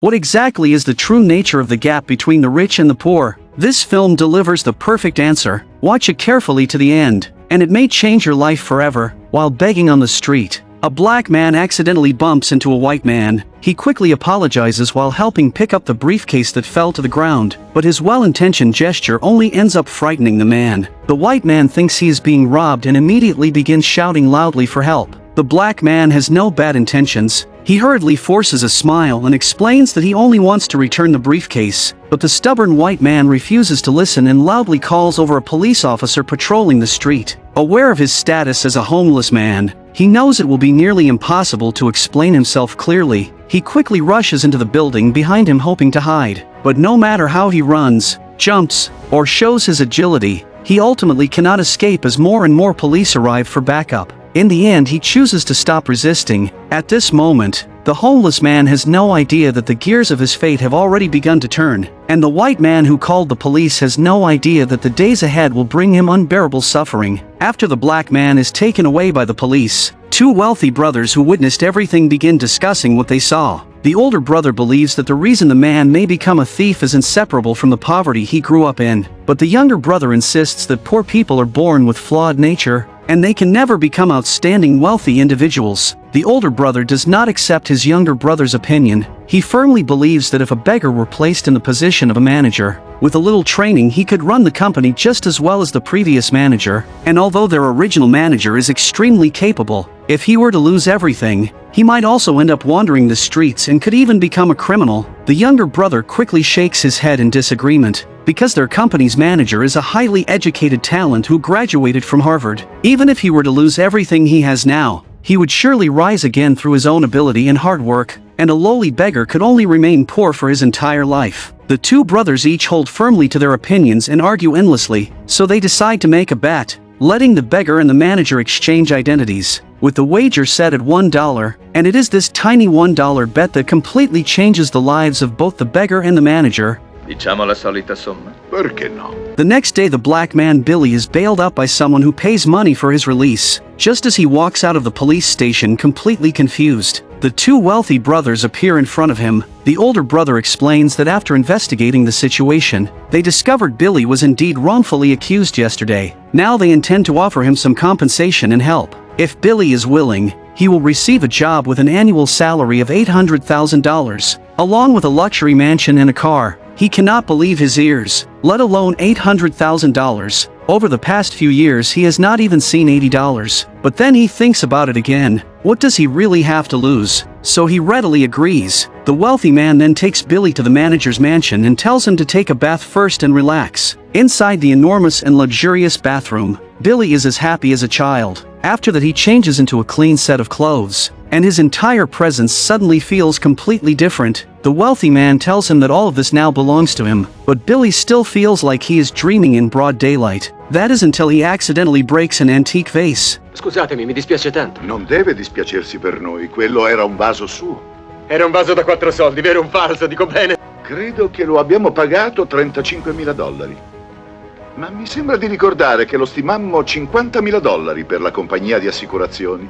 What exactly is the true nature of the gap between the rich and the poor? This film delivers the perfect answer. Watch it carefully to the end, and it may change your life forever. While begging on the street, a black man accidentally bumps into a white man. He quickly apologizes while helping pick up the briefcase that fell to the ground, but his well-intentioned gesture only ends up frightening the man. The white man thinks he is being robbed and immediately begins shouting loudly for help. The black man has no bad intentions. He hurriedly forces a smile and explains that he only wants to return the briefcase, but the stubborn white man refuses to listen and loudly calls over a police officer patrolling the street. Aware of his status as a homeless man, he knows it will be nearly impossible to explain himself clearly. He quickly rushes into the building behind him hoping to hide. But no matter how he runs, jumps, or shows his agility, he ultimately cannot escape as more and more police arrive for backup. In the end, he chooses to stop resisting. At this moment, the homeless man has no idea that the gears of his fate have already begun to turn, and the white man who called the police has no idea that the days ahead will bring him unbearable suffering. After the black man is taken away by the police, two wealthy brothers who witnessed everything begin discussing what they saw. The older brother believes that the reason the man may become a thief is inseparable from the poverty he grew up in, but the younger brother insists that poor people are born with flawed nature, and they can never become outstanding wealthy individuals. The older brother does not accept his younger brother's opinion. He firmly believes that if a beggar were placed in the position of a manager, with a little training he could run the company just as well as the previous manager, and although their original manager is extremely capable, if he were to lose everything, he might also end up wandering the streets and could even become a criminal. The younger brother quickly shakes his head in disagreement, because their company's manager is a highly educated talent who graduated from Harvard. Even if he were to lose everything he has now, he would surely rise again through his own ability and hard work, and a lowly beggar could only remain poor for his entire life. The two brothers each hold firmly to their opinions and argue endlessly, so they decide to make a bet, letting the beggar and the manager exchange identities, with the wager set at $1, and it is this tiny $1 bet that completely changes the lives of both the beggar and the manager. Diciamo la solita somma? Perché no? The next day, the black man Billy is bailed out by someone who pays money for his release, just as he walks out of the police station completely confused. The two wealthy brothers appear in front of him. The older brother explains that after investigating the situation, they discovered Billy was indeed wrongfully accused yesterday. Now they intend to offer him some compensation and help. If Billy is willing, he will receive a job with an annual salary of $800,000, along with a luxury mansion and a car. He cannot believe his ears, let alone $800,000. Over the past few years he has not even seen $80. But then he thinks about it again. What does he really have to lose? So he readily agrees. The wealthy man then takes Billy to the manager's mansion and tells him to take a bath first and relax. Inside the enormous and luxurious bathroom, Billy is as happy as a child. After that, he changes into a clean set of clothes, and his entire presence suddenly feels completely different. The wealthy man tells him that all of this now belongs to him, but Billy still feels like he is dreaming in broad daylight. That is until he accidentally breaks an antique vase. Scusatemi, mi dispiace tanto. Non deve dispiacersi per noi, quello era un vaso suo. Era un vaso da 4 soldi, vero? Un falso, dico bene. Credo che lo abbiamo pagato $35.000. Ma mi sembra di ricordare che lo stimammo $50.000 per la compagnia di assicurazioni.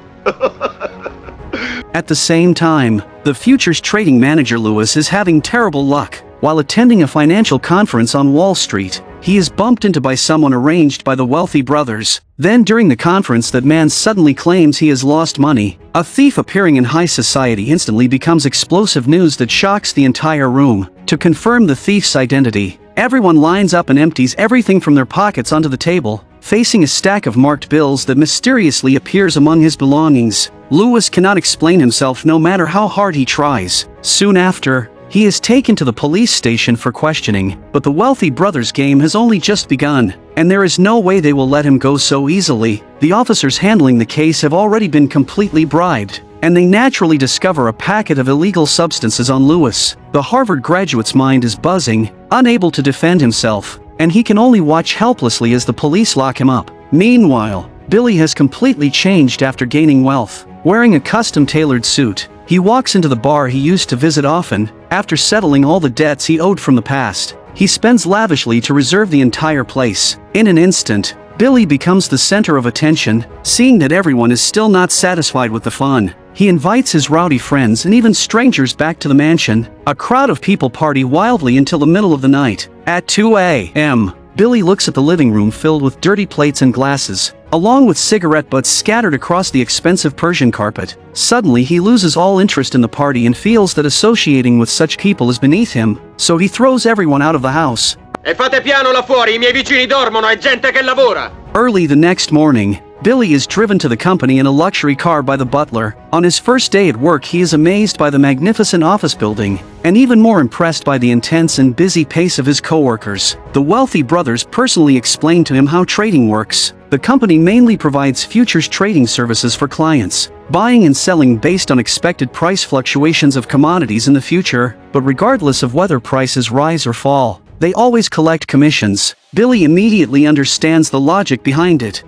At the same time, the futures trading manager Lewis is having terrible luck. While attending a financial conference on Wall Street, he is bumped into by someone arranged by the wealthy brothers. Then during the conference, that man suddenly claims he has lost money. A thief appearing in high society instantly becomes explosive news that shocks the entire room. To confirm the thief's identity, everyone lines up and empties everything from their pockets onto the table, facing a stack of marked bills that mysteriously appears among his belongings. Lewis cannot explain himself no matter how hard he tries. Soon after, he is taken to the police station for questioning, but the wealthy brothers' game has only just begun, and there is no way they will let him go so easily. The officers handling the case have already been completely bribed, and they naturally discover a packet of illegal substances on Lewis. The Harvard graduate's mind is buzzing, unable to defend himself, and he can only watch helplessly as the police lock him up. Meanwhile, Billy has completely changed after gaining wealth. Wearing a custom-tailored suit, he walks into the bar he used to visit often. After settling all the debts he owed from the past, he spends lavishly to reserve the entire place. In an instant, Billy becomes the center of attention. Seeing that everyone is still not satisfied with the fun, He invites his rowdy friends and even strangers back to the mansion. A crowd of people party wildly until the middle of the night. At 2 a.m., Billy looks at the living room filled with dirty plates and glasses, along with cigarette butts scattered across the expensive Persian carpet. Suddenly he loses all interest in the party and feels that associating with such people is beneath him, so he throws everyone out of the house. E fate piano là fuori, I miei vicini dormono, è gente che lavora! Early the next morning, Billy is driven to the company in a luxury car by the butler. On his first day at work he is amazed by the magnificent office building, and even more impressed by the intense and busy pace of his co-workers. The wealthy brothers personally explain to him how trading works. The company mainly provides futures trading services for clients, buying and selling based on expected price fluctuations of commodities in the future, but regardless of whether prices rise or fall, they always collect commissions. Billy immediately understands the logic behind it.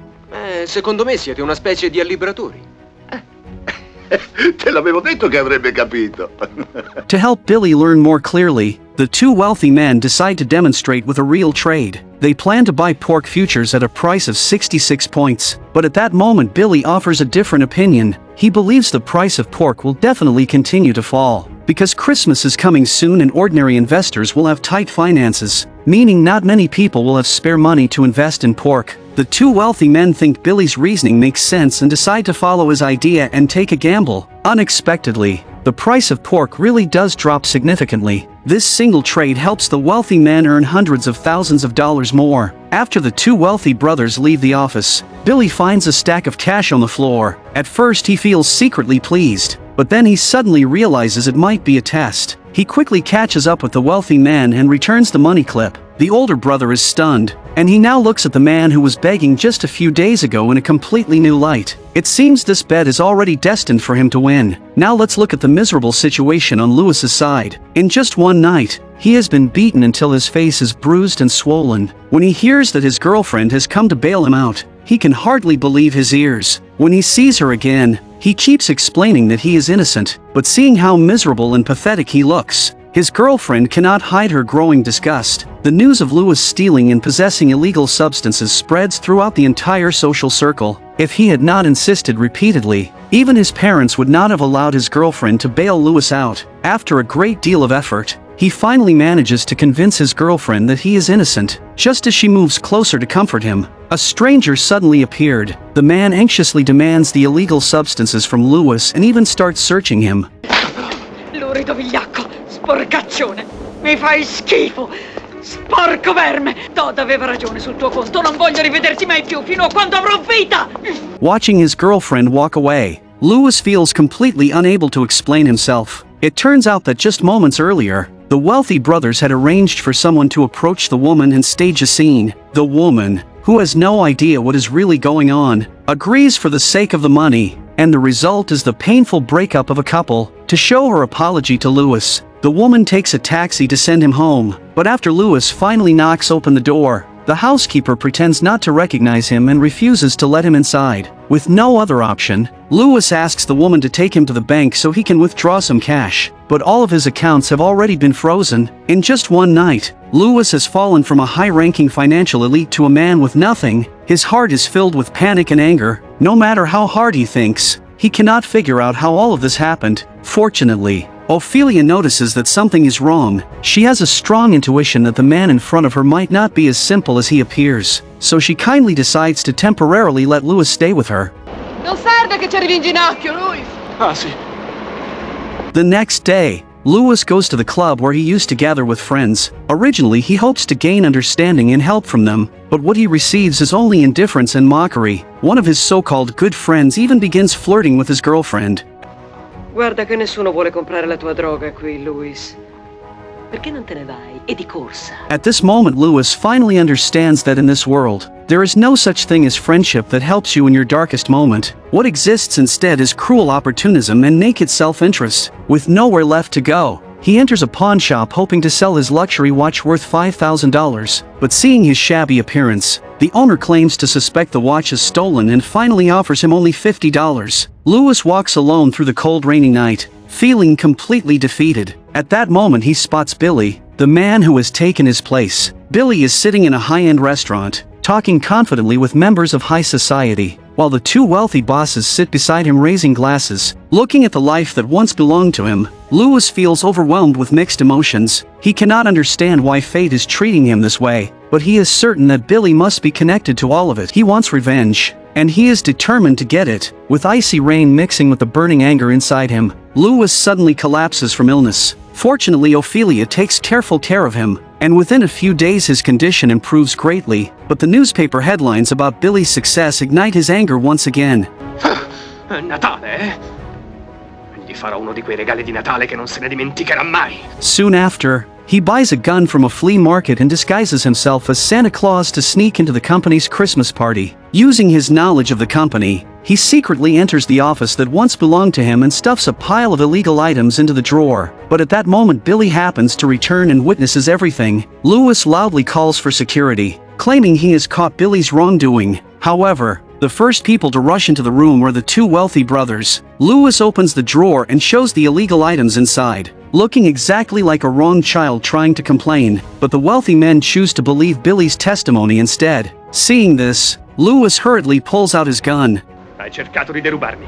Secondo me siete una specie di allibratori. Te l'avevo detto che avrebbe capito. To help Billy learn more clearly, the two wealthy men decide to demonstrate with a real trade. They plan to buy pork futures at a price of 66 points, but at that moment Billy offers a different opinion. He believes the price of pork will definitely continue to fall, because Christmas is coming soon and ordinary investors will have tight finances, meaning not many people will have spare money to invest in pork. The two wealthy men think Billy's reasoning makes sense and decide to follow his idea and take a gamble. Unexpectedly, the price of pork really does drop significantly. This single trade helps the wealthy men earn hundreds of thousands of dollars more. After the two wealthy brothers leave the office, Billy finds a stack of cash on the floor. At first he feels secretly pleased, but then he suddenly realizes it might be a test. He quickly catches up with the wealthy man and returns the money clip. The older brother is stunned, and he now looks at the man who was begging just a few days ago in a completely new light. It seems this bet is already destined for him to win. Now let's look at the miserable situation on Lewis's side. In just one night, he has been beaten until his face is bruised and swollen. When he hears that his girlfriend has come to bail him out, he can hardly believe his ears. When he sees her again, he keeps explaining that he is innocent, but seeing how miserable and pathetic he looks, his girlfriend cannot hide her growing disgust. The news of Lewis stealing and possessing illegal substances spreads throughout the entire social circle. If he had not insisted repeatedly, even his parents would not have allowed his girlfriend to bail Lewis out. After a great deal of effort, he finally manages to convince his girlfriend that he is innocent. Just as she moves closer to comfort him, a stranger suddenly appeared. The man anxiously demands the illegal substances from Lewis and even starts searching him. Lurido vigliacco, sporcaccione, mi fai schifo, sporco verme. Todd aveva ragione sul tuo conto, non voglio rivederti mai più fino a quando avrò vita. Watching his girlfriend walk away, Lewis feels completely unable to explain himself. It turns out that just moments earlier, the wealthy brothers had arranged for someone to approach the woman and stage a scene. The woman, who has no idea what is really going on, agrees for the sake of the money, and the result is the painful breakup of a couple. To show her apology to Lewis, the woman takes a taxi to send him home, but after Lewis finally knocks open the door, the housekeeper pretends not to recognize him and refuses to let him inside. With no other option, Lewis asks the woman to take him to the bank so he can withdraw some cash, but all of his accounts have already been frozen. In just one night, Lewis has fallen from a high-ranking financial elite to a man with nothing. His heart is filled with panic and anger. No matter how hard he thinks, he cannot figure out how all of this happened. Fortunately, Ophelia notices that something is wrong. She has a strong intuition that the man in front of her might not be as simple as he appears, so she kindly decides to temporarily let Lewis stay with her. Non serve che ci arrivi in ginocchio, Louis. Ah, sì. The next day, Lewis goes to the club where he used to gather with friends. Originally, he hopes to gain understanding and help from them, but what he receives is only indifference and mockery. One of his so-called good friends even begins flirting with his girlfriend. Guarda che nessuno vuole comprare la tua droga qui, Louis. Perché non te ne vai e di corsa? At this moment, Lewis finally understands that in this world, there is no such thing as friendship that helps you in your darkest moment. What exists instead is cruel opportunism and naked self-interest. With nowhere left to go, he enters a pawn shop hoping to sell his luxury watch worth $5,000, but seeing his shabby appearance, the owner claims to suspect the watch is stolen and finally offers him only $50. Lewis walks alone through the cold rainy night, feeling completely defeated. At that moment he spots Billy, the man who has taken his place. Billy is sitting in a high-end restaurant, talking confidently with members of high society. while the two wealthy bosses sit beside him raising glasses. Looking at the life that once belonged to him, Lewis feels overwhelmed with mixed emotions. He cannot understand why fate is treating him this way, but he is certain that Billy must be connected to all of it. He wants revenge, and he is determined to get it. With icy rain mixing with the burning anger inside him, Lewis suddenly collapses from illness. Fortunately, Ophelia takes careful care of him, and within a few days his condition improves greatly, but the newspaper headlines about Billy's success ignite his anger once again. Natale, eh? Gli farò uno di quei regali di Natale che non se ne dimenticherà mai. Soon after, he buys a gun from a flea market and disguises himself as Santa Claus to sneak into the company's Christmas party. Using his knowledge of the company, he secretly enters the office that once belonged to him and stuffs a pile of illegal items into the drawer. But at that moment Billy happens to return and witnesses everything. Lewis loudly calls for security, claiming he has caught Billy's wrongdoing. However, the first people to rush into the room are the two wealthy brothers. Lewis opens the drawer and shows the illegal items inside, looking exactly like a wronged child trying to complain, but the wealthy men choose to believe Billy's testimony instead. Seeing this, Lewis hurriedly pulls out his gun. Hai cercato di derubarmi.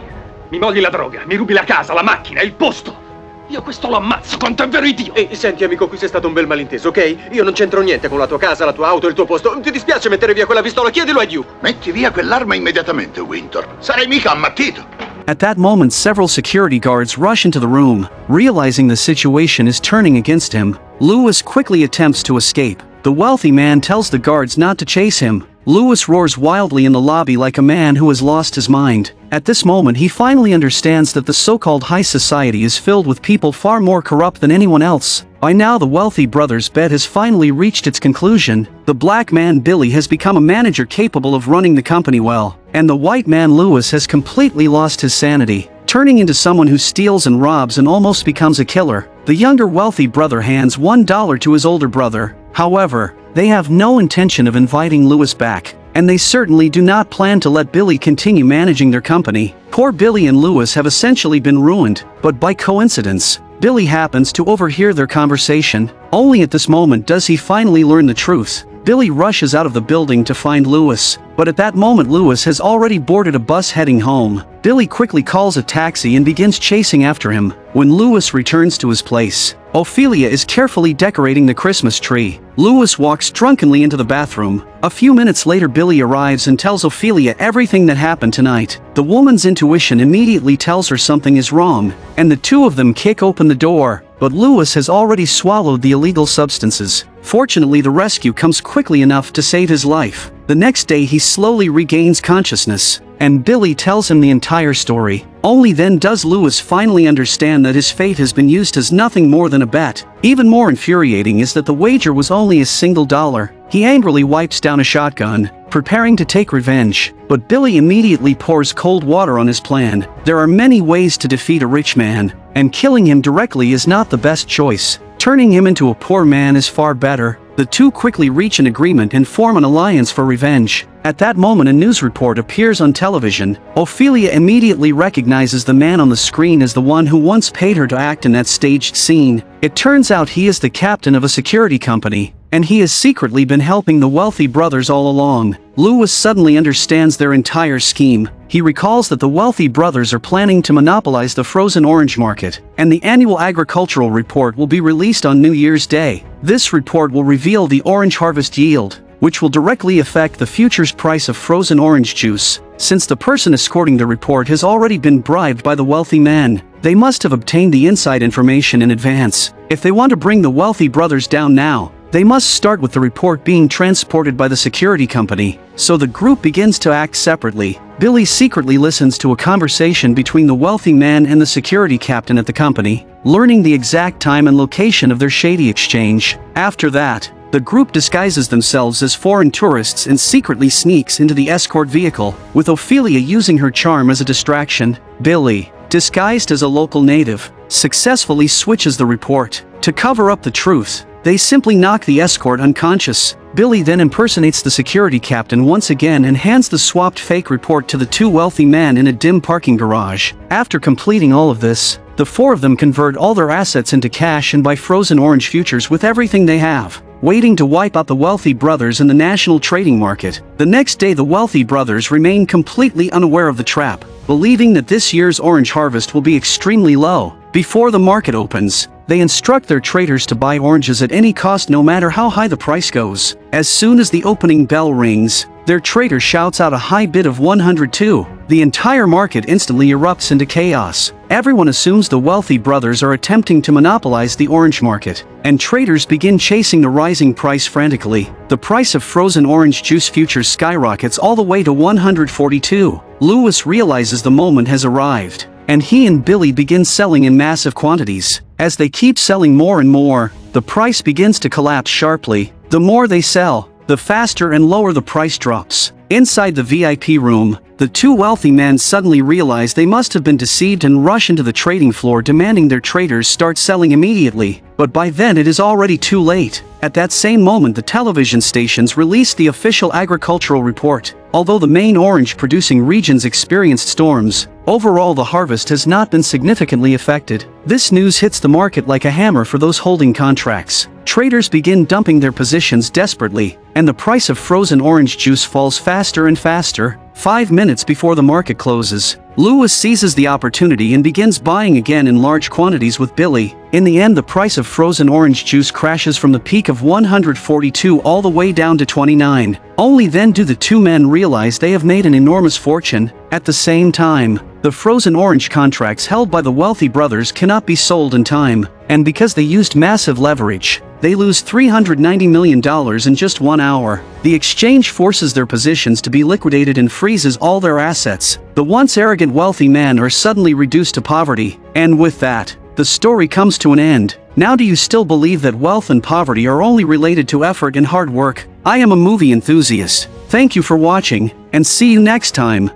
Mi mogli la droga, mi rubi la casa, la macchina, il posto. Io questo lo ammazzo, quanto è vero Dio! Ehi, senti amico, qui c'è stato un bel malinteso, ok? Io non c'entro niente con la tua casa, la tua auto, il tuo posto. Ti dispiace mettere via quella pistola? Chiedilo a Dio! Metti via quell'arma immediatamente, Winter. Sarai mica ammattito. At that moment several security guards rush into the room. Realizing the situation is turning against him, Lewis quickly attempts to escape. The wealthy man tells the guards not to chase him. Lewis roars wildly in the lobby like a man who has lost his mind. At this moment he finally understands that the so-called high society is filled with people far more corrupt than anyone else. By now the wealthy brothers' bet has finally reached its conclusion. The black man Billy has become a manager capable of running the company well, and the white man Lewis has completely lost his sanity, turning into someone who steals and robs and almost becomes a killer. The younger wealthy brother hands $1 to his older brother. However, they have no intention of inviting Lewis back, and they certainly do not plan to let Billy continue managing their company. Poor Billy and Lewis have essentially been ruined, but by coincidence, Billy happens to overhear their conversation. Only at this moment does he finally learn the truth. Billy rushes out of the building to find Lewis, but at that moment Lewis has already boarded a bus heading home. Billy quickly calls a taxi and begins chasing after him. When Lewis returns to his place, Ophelia is carefully decorating the Christmas tree. Lewis walks drunkenly into the bathroom. A few minutes later Billy arrives and tells Ophelia everything that happened tonight. The woman's intuition immediately tells her something is wrong, and the two of them kick open the door, but Lewis has already swallowed the illegal substances. Fortunately the rescue comes quickly enough to save his life. The next day he slowly regains consciousness, and Billy tells him the entire story. Only then does Lewis finally understand that his fate has been used as nothing more than a bet. Even more infuriating is that the wager was only a single dollar. He angrily wipes down a shotgun, preparing to take revenge, but Billy immediately pours cold water on his plan. There are many ways to defeat a rich man, and killing him directly is not the best choice. Turning him into a poor man is far better. The two quickly reach an agreement and form an alliance for revenge. At that moment a news report appears on television. Ophelia immediately recognizes the man on the screen as the one who once paid her to act in that staged scene. It turns out he is the captain of a security company, and he has secretly been helping the wealthy brothers all along. Lewis suddenly understands their entire scheme. He recalls that the wealthy brothers are planning to monopolize the frozen orange market, and the annual agricultural report will be released on New Year's Day. This report will reveal the orange harvest yield, which will directly affect the future's price of frozen orange juice. Since the person escorting the report has already been bribed by the wealthy man, they must have obtained the inside information in advance. If they want to bring the wealthy brothers down now, they must start with the report being transported by the security company, so the group begins to act separately. Billy secretly listens to a conversation between the wealthy man and the security captain at the company, learning the exact time and location of their shady exchange. After that, the group disguises themselves as foreign tourists and secretly sneaks into the escort vehicle, with Ophelia using her charm as a distraction. Billy, disguised as a local native, successfully switches the report. To cover up the truth, they simply knock the escort unconscious. Billy then impersonates the security captain once again and hands the swapped fake report to the two wealthy men in a dim parking garage. After completing all of this, The four of them convert all their assets into cash and buy frozen orange futures with everything they have, waiting to wipe out the wealthy brothers in the national trading market. The next day the wealthy brothers remain completely unaware of the trap, believing that this year's orange harvest will be extremely low. Before the market opens, they instruct their traders to buy oranges at any cost no matter how high the price goes. As soon as the opening bell rings, their trader shouts out a high bid of 102. The entire market instantly erupts into chaos. Everyone assumes the wealthy brothers are attempting to monopolize the orange market, and traders begin chasing the rising price frantically. The price of frozen orange juice futures skyrockets all the way to 142. Lewis realizes the moment has arrived, and he and Billy begin selling in massive quantities. As they keep selling more and more, the price begins to collapse sharply. The more they sell, the faster and lower the price drops. Inside the VIP room, the two wealthy men suddenly realize they must have been deceived and rush into the trading floor demanding their traders start selling immediately. But by then it is already too late. At that same moment the television stations released the official agricultural report. Although the main orange-producing regions experienced storms, overall the harvest has not been significantly affected. This news hits the market like a hammer for those holding contracts. Traders begin dumping their positions desperately, and the price of frozen orange juice falls faster and faster. 5 minutes before the market closes, Lewis seizes the opportunity and begins buying again in large quantities with Billy. In the end the price of frozen orange juice crashes from the peak of 142 all the way down to 29. Only then do the two men realize they have made an enormous fortune. At the same time, the frozen orange contracts held by the wealthy brothers cannot be sold in time, and because they used massive leverage, they lose $390 million in just 1 hour. The exchange forces their positions to be liquidated and freezes all their assets. The once arrogant wealthy men are suddenly reduced to poverty, and with that, the story comes to an end. Now do you still believe that wealth and poverty are only related to effort and hard work? I am a movie enthusiast. Thank you for watching, and see you next time.